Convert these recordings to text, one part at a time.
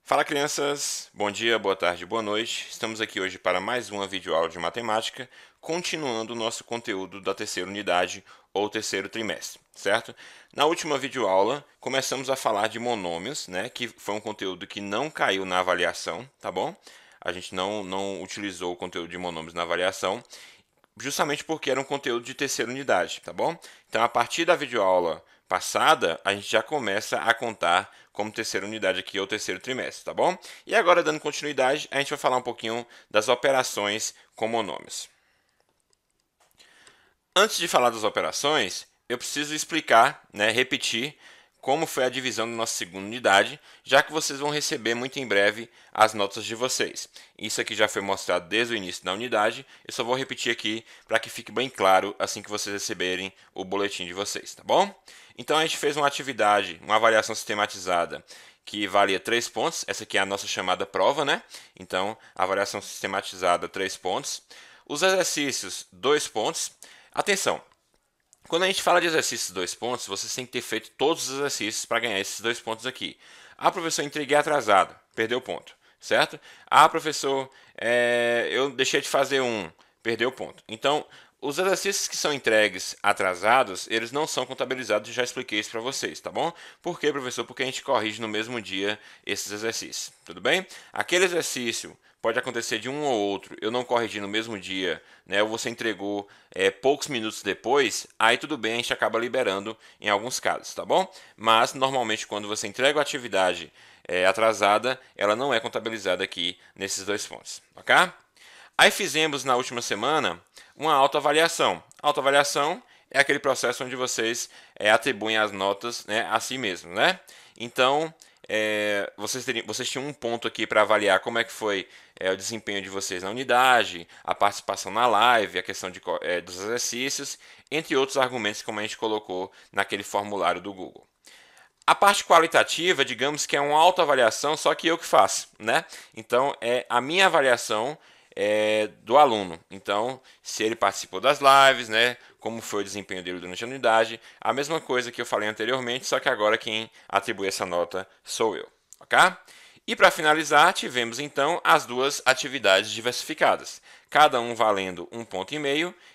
Fala crianças, bom dia, boa tarde, boa noite. Estamos aqui hoje para mais uma videoaula de matemática, continuando o nosso conteúdo da terceira unidade ou terceiro trimestre, certo? Na última videoaula, começamos a falar de monômios, né, que foi um conteúdo que não caiu na avaliação, tá bom? A gente não utilizou o conteúdo de monômios na avaliação, justamente porque era um conteúdo de terceira unidade, tá bom? Então, a partir da videoaula passada, a gente já começa a contar como terceira unidade aqui ou terceiro trimestre, tá bom? E agora, dando continuidade, a gente vai falar um pouquinho das operações com monômios. Antes de falar das operações, eu preciso explicar, né, repetir como foi a divisão da nossa segunda unidade, já que vocês vão receber muito em breve as notas de vocês. Isso aqui já foi mostrado desde o início da unidade, eu só vou repetir aqui para que fique bem claro assim que vocês receberem o boletim de vocês, tá bom? Então a gente fez uma atividade, uma avaliação sistematizada que valia 3 pontos, essa aqui é a nossa chamada prova, né? Então, avaliação sistematizada 3 pontos. Os exercícios 2 pontos. Atenção, quando a gente fala de exercícios 2 pontos, você tem que ter feito todos os exercícios para ganhar esses 2 pontos aqui. Ah, professor, entreguei atrasado, perdeu o ponto, certo? Ah, professor, eu deixei de fazer um, perdeu o ponto. Então, os exercícios que são entregues atrasados, eles não são contabilizados, já expliquei isso para vocês, tá bom? Por quê, professor? Porque a gente corrige no mesmo dia esses exercícios, tudo bem? Aquele exercício pode acontecer de um ou outro, eu não corrigi no mesmo dia, né? Ou você entregou poucos minutos depois, aí tudo bem, a gente acaba liberando em alguns casos, tá bom? Mas normalmente quando você entrega a atividade atrasada, ela não é contabilizada aqui nesses 2 pontos, ok? Aí fizemos na última semana uma autoavaliação. Autoavaliação é aquele processo onde vocês atribuem as notas, né, a si mesmos, né? Então, vocês tinham um ponto aqui para avaliar como é que foi o desempenho de vocês na unidade, a participação na live, a questão dos exercícios, entre outros argumentos como a gente colocou naquele formulário do Google. A parte qualitativa, digamos que é uma autoavaliação, só que eu que faço, né? Então, é a minha avaliação do aluno. Então, se ele participou das lives, né? Como foi o desempenho dele durante a unidade, a mesma coisa que eu falei anteriormente, só que agora quem atribui essa nota sou eu, ok? E para finalizar, tivemos então as duas atividades diversificadas, cada um valendo 1,5 ponto,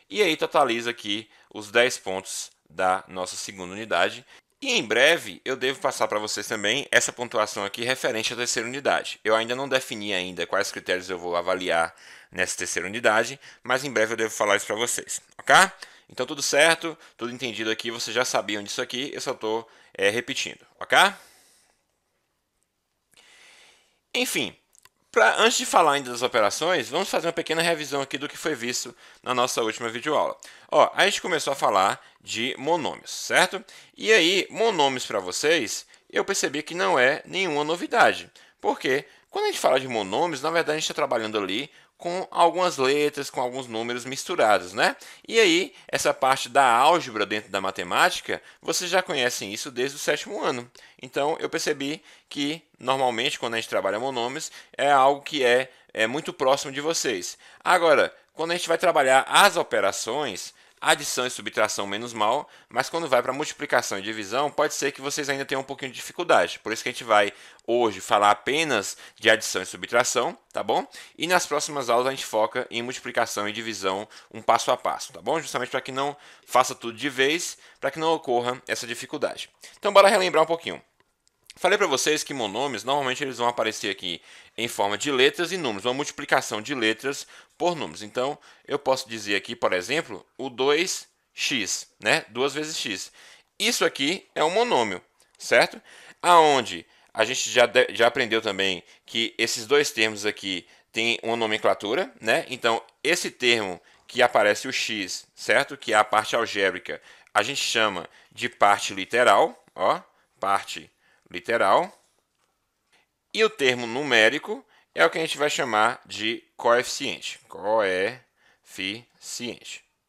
e aí totaliza aqui os 10 pontos da nossa segunda unidade. E em breve eu devo passar para vocês também essa pontuação aqui referente à terceira unidade. Eu ainda não defini ainda quais critérios eu vou avaliar nessa terceira unidade, mas em breve eu devo falar isso para vocês, ok? Então tudo certo, tudo entendido aqui, vocês já sabiam disso aqui, eu só estou repetindo, ok? Enfim, antes de falar ainda das operações, vamos fazer uma pequena revisão aqui do que foi visto na nossa última videoaula. Ó, a gente começou a falar de monômios, certo? E aí, monômios para vocês, eu percebi que não é nenhuma novidade. Por quê? Quando a gente fala de monômios, na verdade a gente está trabalhando ali com algumas letras, com alguns números misturados, né? E aí, essa parte da álgebra dentro da matemática, vocês já conhecem isso desde o sétimo ano. Então, eu percebi que, normalmente, quando a gente trabalha monômios, é algo que é muito próximo de vocês. Agora, quando a gente vai trabalhar as operações, adição e subtração menos mal, mas quando vai para multiplicação e divisão, pode ser que vocês ainda tenham um pouquinho de dificuldade. Por isso que a gente vai hoje falar apenas de adição e subtração, tá bom? E nas próximas aulas a gente foca em multiplicação e divisão um passo a passo, tá bom? Justamente para que não faça tudo de vez, para que não ocorra essa dificuldade. Então bora relembrar um pouquinho. Falei para vocês que monômios normalmente eles vão aparecer aqui em forma de letras e números, uma multiplicação de letras por números. Então, eu posso dizer aqui, por exemplo, o 2x, né? 2 vezes x. Isso aqui é um monômio, certo? Aonde a gente já aprendeu também que esses dois termos aqui têm uma nomenclatura, né? Então, esse termo que aparece o x, certo? Que é a parte algébrica, a gente chama de parte literal, ó, parte literal. E o termo numérico é o que a gente vai chamar de coeficiente. Coeficiente.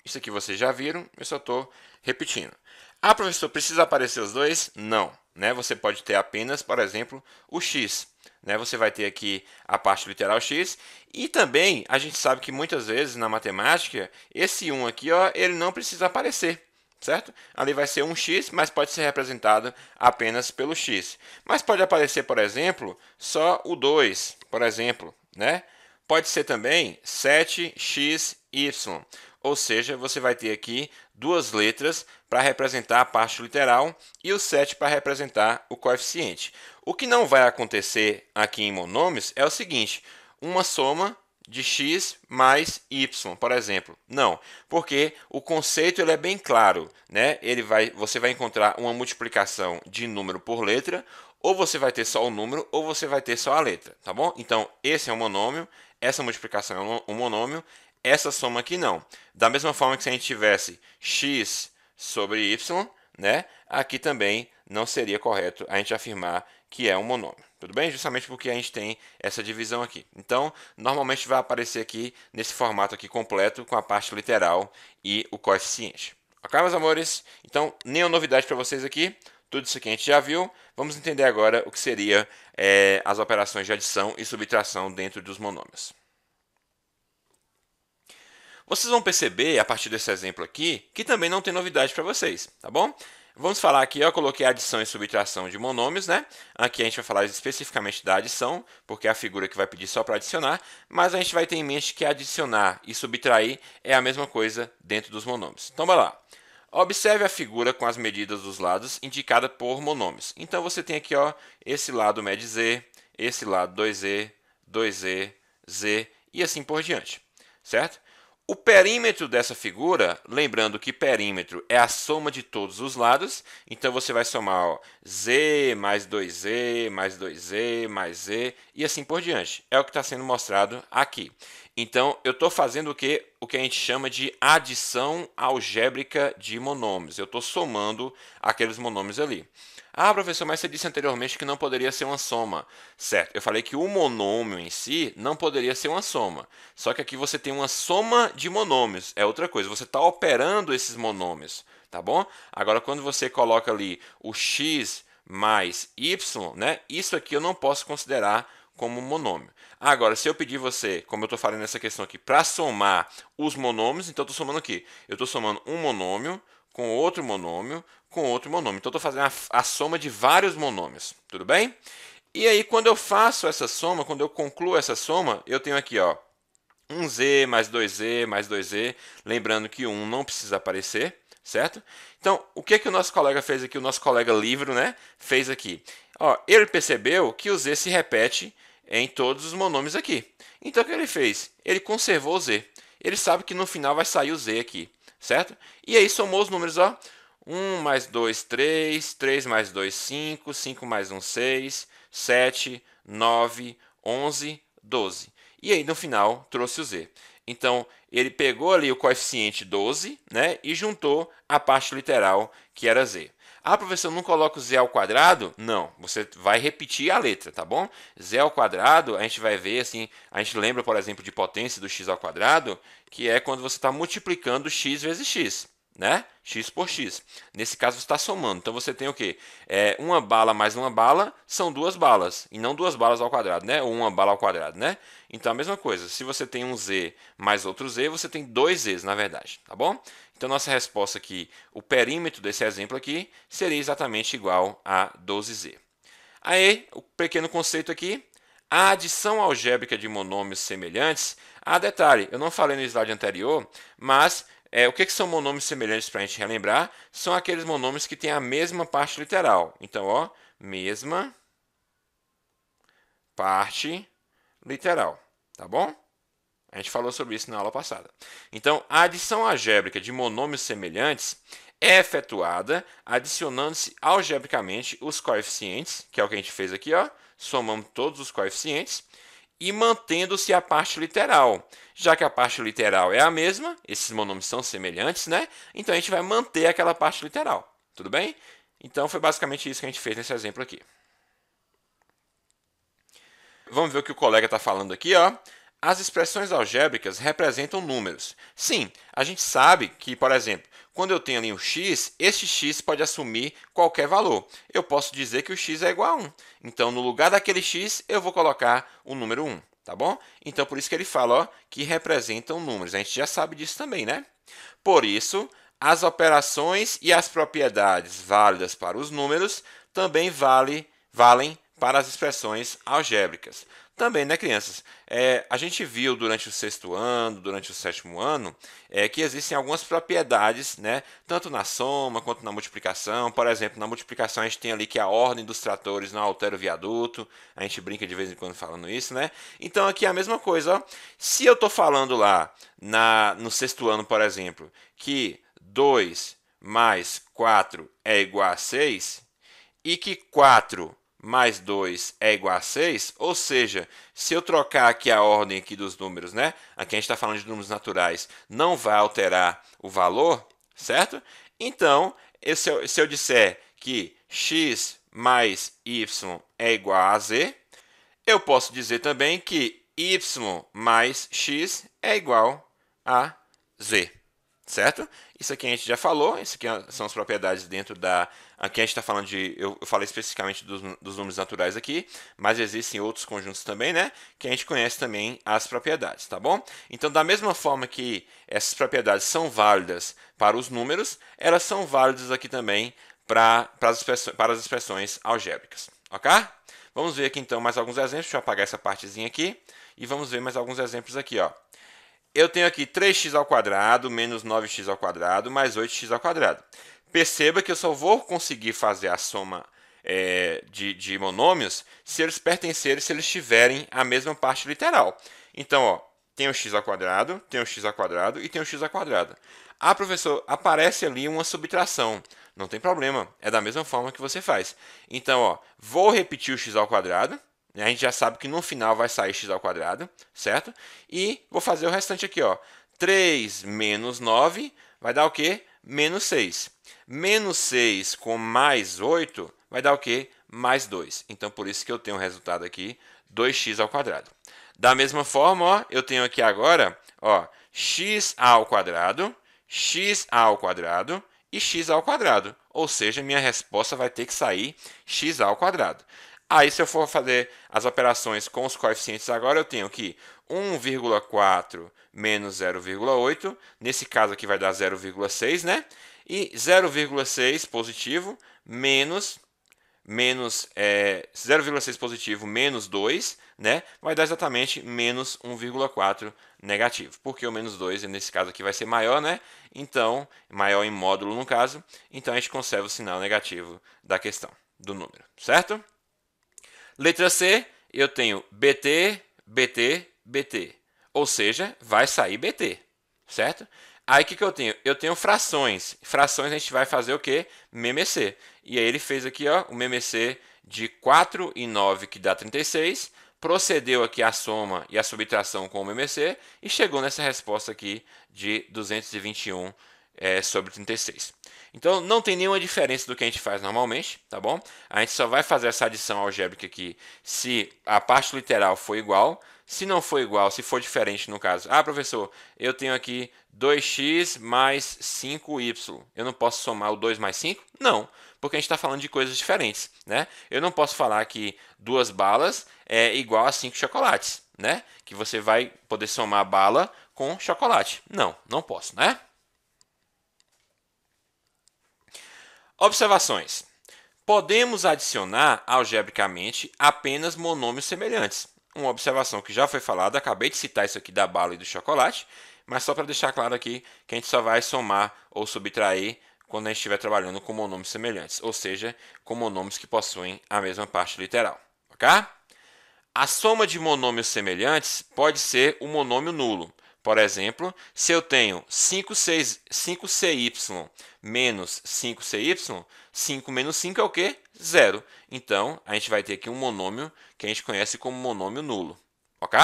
Isso aqui vocês já viram, eu só estou repetindo. Ah, professor, precisa aparecer os dois? Não. Né? Você pode ter apenas, por exemplo, o x. Né? Você vai ter aqui a parte literal x. E também, a gente sabe que muitas vezes na matemática, esse 1 aqui, ó, ele não precisa aparecer. certo? Ali vai ser um x, mas pode ser representado apenas pelo x. Mas pode aparecer, por exemplo, só o 2, por exemplo, né? Pode ser também 7xy, ou seja, você vai ter aqui duas letras para representar a parte literal e o 7 para representar o coeficiente. O que não vai acontecer aqui em monômios é o seguinte, uma soma de x mais y, por exemplo. Não, porque o conceito ele é bem claro, né? Você vai encontrar uma multiplicação de número por letra, ou você vai ter só o número, ou você vai ter só a letra, tá bom? Então, esse é um monômio, essa multiplicação é um monômio, essa soma aqui não. Da mesma forma que se a gente tivesse x sobre y, né? Aqui também não seria correto a gente afirmar que é um monômio. Tudo bem? Justamente porque a gente tem essa divisão aqui. Então, normalmente vai aparecer aqui nesse formato aqui completo com a parte literal e o coeficiente. Ok, meus amores? Então, nenhuma novidade para vocês aqui. Tudo isso aqui a gente já viu. Vamos entender agora o que seria as operações de adição e subtração dentro dos monômios. Vocês vão perceber, a partir desse exemplo aqui, que também não tem novidade para vocês, tá bom? Vamos falar aqui, eu coloquei adição e subtração de monômios, né? Aqui a gente vai falar especificamente da adição, porque é a figura que vai pedir só para adicionar, mas a gente vai ter em mente que adicionar e subtrair é a mesma coisa dentro dos monômios. Então, bora lá. Observe a figura com as medidas dos lados indicada por monômios. Então, você tem aqui ó, esse lado mede z, esse lado 2z, 2z, z e assim por diante, certo? O perímetro dessa figura, lembrando que perímetro é a soma de todos os lados, então você vai somar ó, z mais 2z, mais 2z, mais z e assim por diante. É o que está sendo mostrado aqui. Então, eu estou fazendo o que a gente chama de adição algébrica de monômios. Eu estou somando aqueles monômios ali. Ah, professor, mas você disse anteriormente que não poderia ser uma soma. Certo, eu falei que o monômio em si não poderia ser uma soma. Só que aqui você tem uma soma de monômios. É outra coisa, você está operando esses monômios, tá bom? Agora, quando você coloca ali o x mais y, né, isso aqui eu não posso considerar como monômio. Agora, se eu pedir você, como eu estou falando nessa questão aqui, para somar os monômios, então eu estou somando aqui. Eu estou somando um monômio com outro monômio, com outro monômio. Então, eu estou fazendo a soma de vários monômios, tudo bem? E aí, quando eu faço essa soma, quando eu concluo essa soma, eu tenho aqui, ó, 1z mais 2z mais 2z, lembrando que o 1 não precisa aparecer, certo? Então, o que o nosso colega fez aqui, o nosso colega livro, né, fez aqui? Ó, ele percebeu que o z se repete em todos os monômios aqui. Então, o que ele fez? Ele conservou o z. Ele sabe que no final vai sair o z aqui, certo? E aí somou os números, ó. 1 mais 2, 3, 3 mais 2, 5, 5 mais 1, 6, 7, 9, 11, 12. E aí, no final, trouxe o z. Então, ele pegou ali o coeficiente 12, né, e juntou a parte literal, que era z. Ah, professor, não coloca o z ao quadrado? Não, você vai repetir a letra, tá bom? Z ao quadrado, a gente vai ver assim, a gente lembra, por exemplo, de potência do x ao quadrado, que é quando você está multiplicando x vezes x, né? X por x. Nesse caso, você está somando. Então, você tem o quê? Uma bala mais uma bala são duas balas, e não duas balas ao quadrado, né? Ou uma bala ao quadrado, né? Então, a mesma coisa. Se você tem um z mais outro z, você tem dois z's, na verdade, tá bom? Então, nossa resposta aqui, o perímetro desse exemplo aqui, seria exatamente igual a 12z. Aí, o pequeno conceito aqui, a adição algébrica de monômios semelhantes. Ah, detalhe, eu não falei no slide anterior, mas o que são monômios semelhantes para a gente relembrar? São aqueles monômios que têm a mesma parte literal. Então, ó, mesma parte literal, tá bom? A gente falou sobre isso na aula passada. Então, a adição algébrica de monômios semelhantes é efetuada adicionando-se algebricamente os coeficientes, que é o que a gente fez aqui, ó, somando todos os coeficientes, e mantendo-se a parte literal. Já que a parte literal é a mesma, esses monômios são semelhantes, né? Então, a gente vai manter aquela parte literal. Tudo bem? Então, foi basicamente isso que a gente fez nesse exemplo aqui. Vamos ver o que o colega está falando aqui, ó. As expressões algébricas representam números. Sim, a gente sabe que, por exemplo, quando eu tenho ali um x, este x pode assumir qualquer valor. Eu posso dizer que o x é igual a 1. Então, no lugar daquele x, eu vou colocar o número 1, tá bom? Então, por isso que ele fala ó, que representam números. A gente já sabe disso também, né? Por isso, as operações e as propriedades válidas para os números também valem para as expressões algébricas. Também, né, crianças? A gente viu durante o sexto ano, durante o sétimo ano, que existem algumas propriedades, né, tanto na soma quanto na multiplicação. Por exemplo, na multiplicação a gente tem ali que a ordem dos tratores não altera o viaduto. A gente brinca de vez em quando falando isso, né? Então aqui é a mesma coisa. Ó. Se eu estou falando lá no sexto ano, por exemplo, que 2 mais 4 é igual a 6 e que 4 mais 2 é igual a 6, ou seja, se eu trocar aqui a ordem aqui dos números, né? Aqui a gente está falando de números naturais, não vai alterar o valor, certo? Então, se eu disser que x mais y é igual a z, eu posso dizer também que y mais x é igual a z, certo? Isso aqui a gente já falou, isso aqui são as propriedades dentro da... Aqui a gente está falando de... Eu falei especificamente dos números naturais aqui, mas existem outros conjuntos também, né? Que a gente conhece também as propriedades, tá bom? Então, da mesma forma que essas propriedades são válidas para os números, elas são válidas aqui também para as expressões algébricas, ok? Vamos ver aqui então mais alguns exemplos. Deixa eu apagar essa partezinha aqui. E vamos ver mais alguns exemplos aqui, ó. Eu tenho aqui 3x ao quadrado menos 9x ao quadrado mais 8x ao quadrado. Perceba que eu só vou conseguir fazer a soma de monômios se eles pertencerem, se eles tiverem a mesma parte literal. Então, ó, tem o x ao quadrado, tem o x ao quadrado e tem o x ao quadrado. Ah, professor, aparece ali uma subtração. Não tem problema, é da mesma forma que você faz. Então, ó, vou repetir o x ao quadrado. A gente já sabe que no final vai sair x ao quadrado, certo? E vou fazer o restante aqui, ó. 3 menos 9 vai dar o quê? Menos 6. Menos 6 com mais 8 vai dar o quê? Mais 2. Então, por isso que eu tenho o resultado aqui, 2x ao quadrado. Da mesma forma, ó, eu tenho aqui agora, ó, x ao quadrado e x ao quadrado. Ou seja, minha resposta vai ter que sair x ao quadrado. Aí, se eu for fazer as operações com os coeficientes agora, eu tenho que 1,4 menos 0,8. Nesse caso aqui vai dar 0,6, né? E 0,6 positivo menos 0,6 positivo menos 2, né? Vai dar exatamente menos 1,4 negativo. Porque o menos 2, nesse caso aqui, vai ser maior, né? Então, maior em módulo no caso. Então, a gente conserva o sinal negativo da questão, do número, certo? Letra C, eu tenho BT, BT, BT. Ou seja, vai sair BT, certo? Aí o que eu tenho? Eu tenho frações. Frações a gente vai fazer o quê? MMC. E aí ele fez aqui ó, o MMC de 4 e 9, que dá 36. Procedeu aqui a soma e a subtração com o MMC e chegou nessa resposta aqui de 221 sobre 36. Então, não tem nenhuma diferença do que a gente faz normalmente, tá bom? A gente só vai fazer essa adição algébrica aqui se a parte literal for igual. Se não for igual, se for diferente no caso. Ah, professor, eu tenho aqui 2x mais 5y. Eu não posso somar o 2 mais 5? Não, porque a gente está falando de coisas diferentes, né? Eu não posso falar que 2 balas é igual a 5 chocolates, né? Que você vai poder somar bala com chocolate. Não, não posso, né? Observações. Podemos adicionar algebricamente apenas monômios semelhantes. Uma observação que já foi falada, acabei de citar isso aqui da bala e do chocolate, mas só para deixar claro aqui que a gente só vai somar ou subtrair quando a gente estiver trabalhando com monômios semelhantes, ou seja, com monômios que possuem a mesma parte literal. Ok? A soma de monômios semelhantes pode ser um monômio nulo. Por exemplo, se eu tenho 5cy menos 5cy, 5 menos 5 é o quê? 0. Então, a gente vai ter aqui um monômio que a gente conhece como monômio nulo. Ok?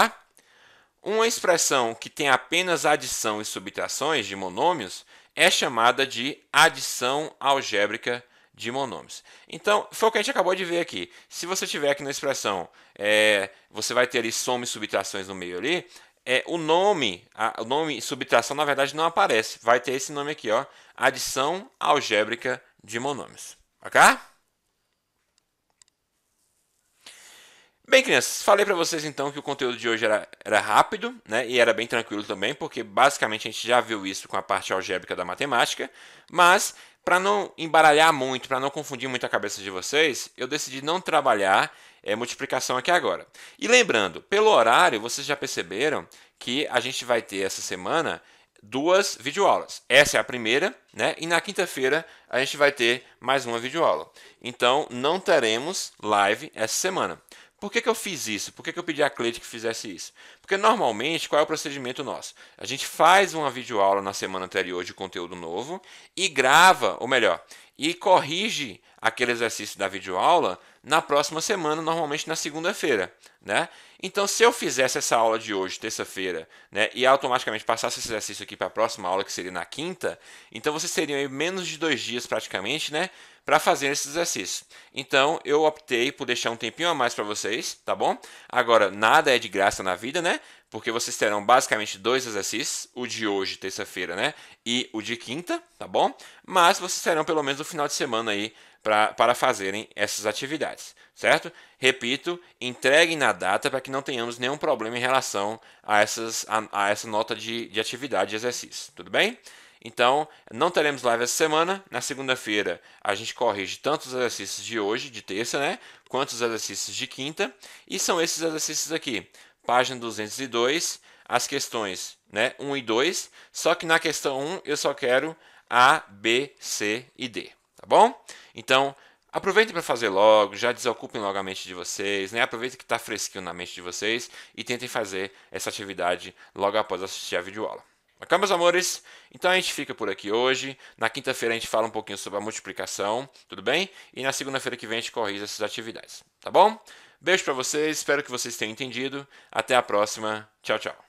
Uma expressão que tem apenas adição e subtrações de monômios é chamada de adição algébrica de monômios. Então, foi o que a gente acabou de ver aqui. Se você tiver aqui na expressão, você vai ter ali soma e subtrações no meio ali, o nome subtração, na verdade, não aparece. Vai ter esse nome aqui, ó, adição algébrica de monômios. Ok? Bem, crianças, falei para vocês então que o conteúdo de hoje era rápido, né, e era bem tranquilo também, porque basicamente a gente já viu isso com a parte algébrica da matemática, mas para não embaralhar muito, para não confundir muito a cabeça de vocês, eu decidi não trabalhar multiplicação aqui agora. E lembrando, pelo horário, vocês já perceberam que a gente vai ter essa semana duas videoaulas. Essa é a primeira, né? E na quinta-feira a gente vai ter mais uma videoaula. Então não teremos live essa semana. Por que eu fiz isso? Por que eu pedi a Cleide que fizesse isso? Porque normalmente, qual é o procedimento nosso? A gente faz uma videoaula na semana anterior de conteúdo novo e grava, ou melhor, e corrige aquele exercício da videoaula na próxima semana, normalmente na segunda-feira, né? Então, se eu fizesse essa aula de hoje, terça-feira, né, e automaticamente passasse esse exercício aqui para a próxima aula, que seria na quinta, então vocês teriam aí menos de 2 dias praticamente, né, para fazer esse exercício. Então, eu optei por deixar um tempinho a mais para vocês, tá bom? Agora, nada é de graça na vida, né? Porque vocês terão basicamente 2 exercícios, o de hoje, terça-feira, né, e o de quinta, tá bom? Mas vocês terão pelo menos o final de semana aí para fazerem essas atividades, certo? Repito, entreguem na data para que não tenhamos nenhum problema em relação a essa nota de atividade de exercício, tudo bem? Então, não teremos live essa semana. Na segunda-feira, a gente corrige tanto os exercícios de hoje, de terça, né? Quanto os exercícios de quinta. E são esses exercícios aqui. Página 202, as questões, né? 1 e 2. Só que na questão 1, eu só quero A, B, C e D. Tá bom? Então, aproveitem para fazer logo, já desocupem logo a mente de vocês, né? Aproveitem que está fresquinho na mente de vocês e tentem fazer essa atividade logo após assistir a videoaula. Ok, meus amores? Então a gente fica por aqui hoje. Na quinta-feira a gente fala um pouquinho sobre a multiplicação, tudo bem? E na segunda-feira que vem a gente corrige essas atividades, tá bom? Beijo para vocês, espero que vocês tenham entendido. Até a próxima. Tchau, tchau.